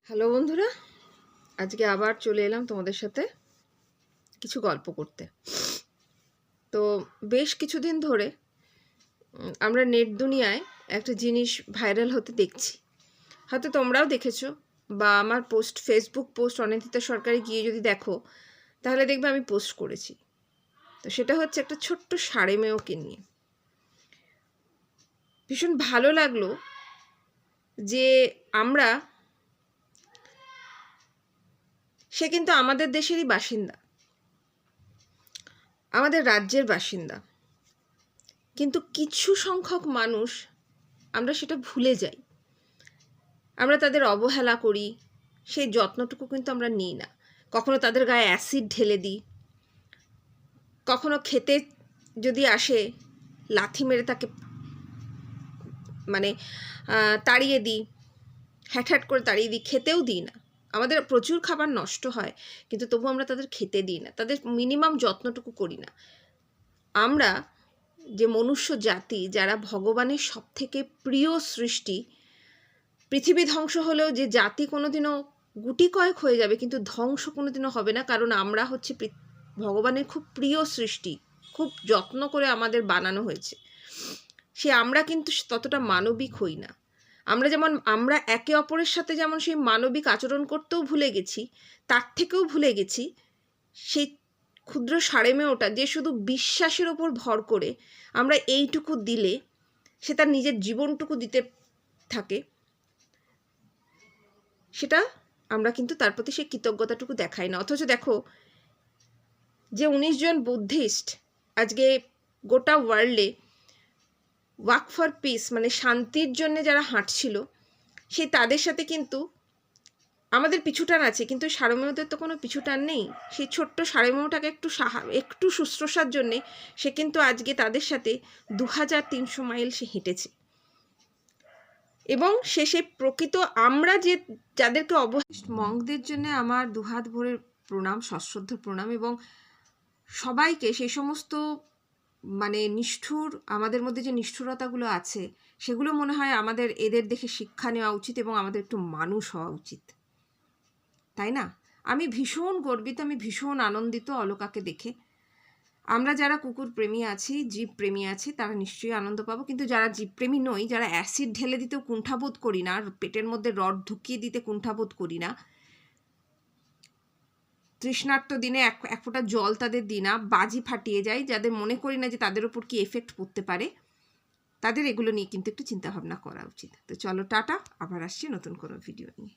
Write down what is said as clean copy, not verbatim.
Hello বন্ধুরা, আজকে আবার চলে এলাম তোমাদের সাথে কিছু গল্প করতে। তো বেশ কিছুদিন ধরে আমরা নেট দুনিয়ায় একটা জিনিস ভাইরাল হতে দেখছি, হয়তো তোমরাও দেখেছো বা আমার ফেসবুক পোস্ট অনিন্দিতা সরকারে গিয়ে যদি দেখো তাহলে দেখবে আমি পোস্ট করেছি। তো সেটা হচ্ছে একটা ছোট্ট ষাঁড়ে মেয়েকে নিয়ে। ভীষণ ভালো লাগলো যে সে কিন্তু আমাদের দেশেরই বাসিন্দা, আমাদের রাজ্যের বাসিন্দা, কিন্তু কিছু সংখ্যক মানুষ আমরা সেটা ভুলে যাই, আমরা তাদের অবহেলা করি, সেই যত্নটুকু কিন্তু আমরা নিই না। কখনো তাদের গায়ে অ্যাসিড ঢেলে দিই, কখনো খেতে যদি আসে লাথি মেরে তাকে তাড়িয়ে দিই, হ্যাট করে তাড়িয়ে দিই, খেতেও দিই না। আমাদের প্রচুর খাবার নষ্ট হয়, কিন্তু তবু আমরা তাদের খেতে দিই না, তাদের মিনিমাম যত্নটুকু করি না। আমরা যে মনুষ্য জাতি, যারা ভগবানের সবথেকে প্রিয় সৃষ্টি, পৃথিবী ধ্বংস হলেও যে জাতি কোনোদিনও গুটি কয়েক হয়ে যাবে কিন্তু ধ্বংস কোনোদিনও হবে না, কারণ আমরা হচ্ছে ভগবানের খুব প্রিয় সৃষ্টি, খুব যত্ন করে আমাদের বানানো হয়েছে। আমরা কিন্তু ততটা মানবিক হই না। আমরা একে অপরের সাথে যেমন সেই মানবিক আচরণ করতেও ভুলে গেছি, তার থেকেও ভুলে গেছি সেই ক্ষুদ্র ষাঁড়ে মেয়েটা যে শুধু বিশ্বাসের ওপর ভর করে আমরা এইটুকু দিলে সে তার নিজের জীবনটুকু দিতে থাকে, সেটা আমরা কিন্তু তার প্রতি সেই কৃতজ্ঞতাটুকু দেখাই না। অথচ দেখো, যে 19 জন বুদ্ধিস্ট আজকে গোটা ওয়ার্ল্ডে ওয়াক ফর পিস শান্তির জন্য যারা হাঁটছিল, সেই তাদের সাথে কিন্তু আমাদের পিছুটান আছে, কিন্তু সারমেয়দের তো কোনো পিছুটান নেই। সেই ছোট্ট সারমেয়টাকে একটু শুশ্রূষার জন্যে সে কিন্তু আজকে তাদের সাথে 2300 মাইল সে হেঁটেছে। এবং শেষে প্রকৃত আমরা যাদেরকে মঙ্কদের জন্য আমার দুহাত ভরে প্রণাম, সশ্রদ্ধ প্রণাম। এবং সবাইকে সেই সমস্ত নিষ্ঠুর, আমাদের মধ্যে যে নিষ্ঠুরতাগুলো আছে সেগুলো মনে হয় আমাদের এদের দেখে শিক্ষা নেওয়া উচিত এবং আমাদের একটু মানুষ হওয়া উচিত, তাই না? আমি ভীষণ গর্বিত, আমি ভীষণ আনন্দিত অলোকাকে দেখে। আমরা যারা কুকুর প্রেমী আছি, জীব প্রেমী আছি, তারা নিশ্চয়ই আনন্দ পাবো, কিন্তু যারা জীবপ্রেমী নই, যারা অ্যাসিড ঢেলে দিতেও কুণ্ঠাবোধ করি না, পেটের মধ্যে রড ঢুকিয়ে দিতে কুণ্ঠাবোধ করি না, তৃষ্ণার্ত দিনে এক ফোঁটা জল তাদের দিই না, বাজি ফাটিয়ে যায়, যাদের মনে করি না যে তাদের ওপর কি এফেক্ট পড়তে পারে, তাদের এগুলো নিয়ে কিন্তু একটু চিন্তাভাবনা করা উচিত। তো চলো, টাটা, আবার আসছি নতুন কোনো ভিডিও নিয়ে।